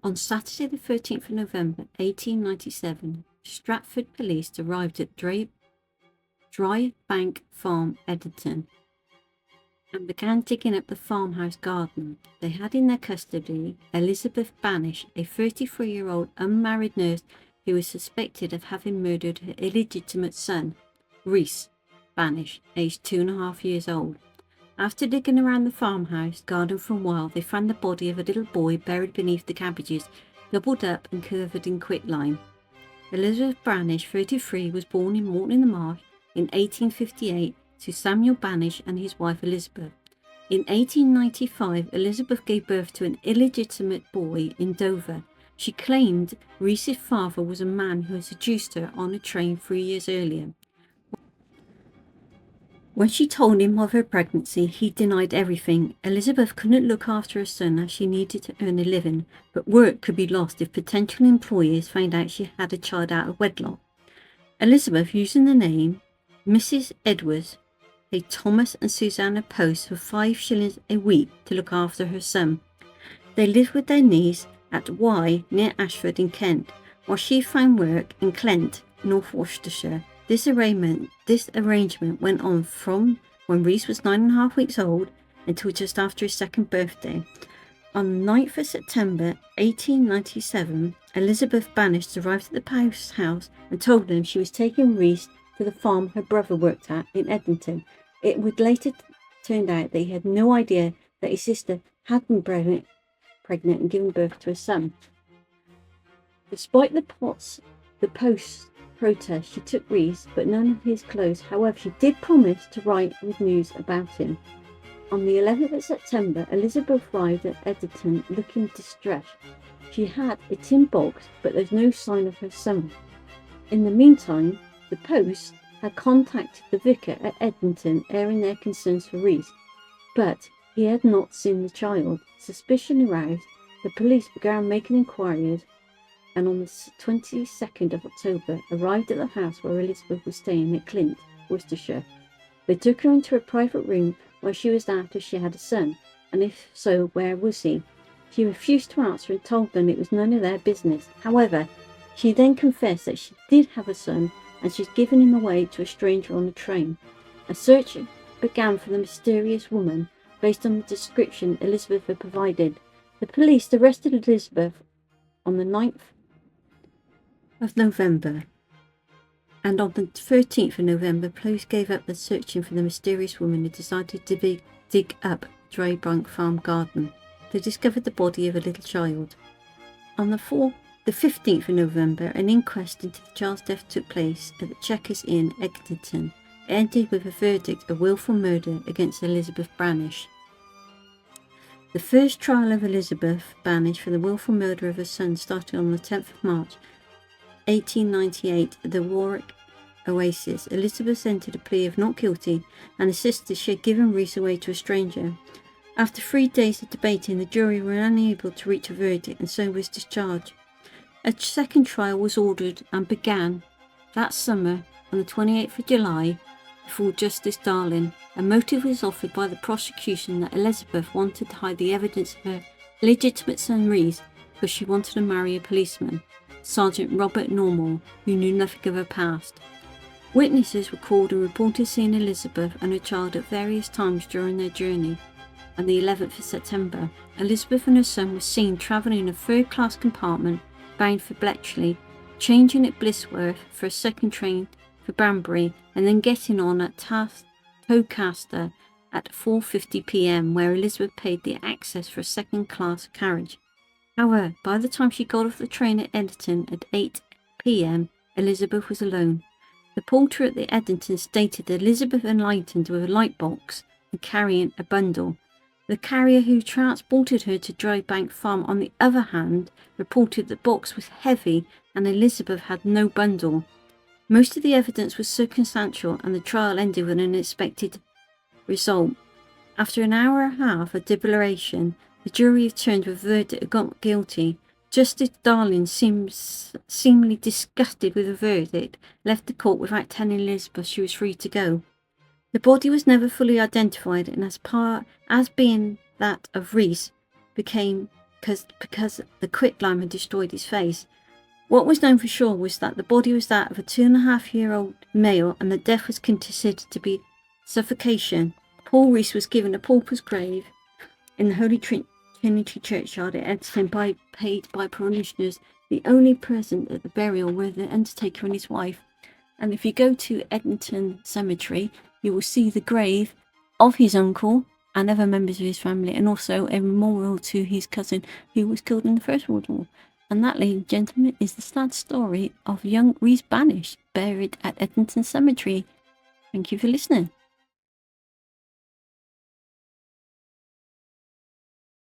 On Saturday the 13th of November 1897, Stratford police arrived at Dry Bank Farm, Ettington, and began digging up the farmhouse garden. They had in their custody Elizabeth Banish, a 33-year-old unmarried nurse who was suspected of having murdered her illegitimate son, Rhys Banish, aged 2.5 years old. After digging around the farmhouse garden for a while, they found the body of a little boy buried beneath the cabbages, doubled up and covered in quicklime. Elizabeth Banish, 33, was born in Morton-in-the-Marsh in 1858 to Samuel Banish and his wife Elizabeth. In 1895, Elizabeth gave birth to an illegitimate boy in Dover. She claimed Rhys's father was a man who had seduced her on a train 3 years earlier. When she told him of her pregnancy, he denied everything. Elizabeth couldn't look after her son as she needed to earn a living, but work could be lost if potential employers found out she had a child out of wedlock. Elizabeth, using the name Mrs. Edwards, paid Thomas and Susanna Post for 5 shillings a week to look after her son. They lived with their niece at Y near Ashford in Kent, while she found work in Clent, North Worcestershire. This arrangement went on from when Rhys was 9.5 weeks old until just after his 2nd birthday. On the 9th of September 1897, Elizabeth Banish arrived at the Post house and told them she was taking Rhys to the farm her brother worked at in Ettington. It would later turn out that he had no idea that his sister had been pregnant and given birth to a son. Despite the Post's protest, she took Rhys, but none of his clothes. However, she did promise to write with news about him. On the 11th of September, Elizabeth arrived at Ettington looking distressed. She had a tin box, but there's no sign of her son. In the meantime, the Post had contacted the vicar at Ettington, airing their concerns for Rhys, but he had not seen the child. Suspicion aroused, the police began making inquiries, and on the 22nd of October arrived at the house where Elizabeth was staying at Clent, Worcestershire. They took her into a private room where she was asked if she had a son, and if so, where was he. She refused to answer and told them it was none of their business. However, she then confessed that she did have a son and she'd given him away to a stranger on a train. A search began for the mysterious woman based on the description Elizabeth had provided. The police arrested Elizabeth on the 9th of November, and on the 13th of November, police gave up the searching for the mysterious woman who decided to dig up Dry Bank Farm garden. They discovered the body of a little child. On the 15th of November, an inquest into the child's death took place at the Chequers Inn, Ettington. It ended with a verdict of willful murder against Elizabeth Banish. The first trial of Elizabeth Banish for the willful murder of her son started on the 10th of March 1898 at the Warwick Oasis. Elizabeth entered a plea of not guilty and insisted she had given Rhys away to a stranger. After 3 days of debating, the jury were unable to reach a verdict and so was discharged. A second trial was ordered and began that summer on the 28th of July before Justice Darling. A motive was offered by the prosecution that Elizabeth wanted to hide the evidence of her illegitimate son Rhys because she wanted to marry a policeman, Sergeant Robert Normal, who knew nothing of her past. Witnesses were called and reported seeing Elizabeth and her child at various times during their journey. On the 11th of September, Elizabeth and her son were seen travelling in a third-class compartment bound for Bletchley, changing at Blisworth for a second train for Banbury, and then getting on at Towcaster at 4:50 p.m, where Elizabeth paid the access for a second-class carriage. However, by the time she got off the train at Ettington at 8 p.m, Elizabeth was alone. The porter at the Ettington stated that Elizabeth enlightened with a light box and carrying a bundle. The carrier who transported her to Dry Bank Farm, on the other hand, reported the box was heavy and Elizabeth had no bundle. Most of the evidence was circumstantial and the trial ended with an unexpected result. After an hour and a half of deliberation, the jury returned with a verdict of not guilty. Justice Darling, seemingly disgusted with the verdict, left the court without telling Elizabeth she was free to go. The body was never fully identified, and as being that of Rhys, became because the quicklime had destroyed his face. What was known for sure was that the body was that of a 2.5-year-old male, and the death was considered to be suffocation. Paul Rees was given a pauper's grave in the Holy Trinity Churchyard at Ettington, paid by parishioners. The only present at the burial were the undertaker and his wife. And if you go to Ettington Cemetery, you will see the grave of his uncle and other members of his family, and also a memorial to his cousin who was killed in the First World War. And that, ladies and gentlemen, is the sad story of young Rees Banish, buried at Ettington Cemetery. Thank you for listening.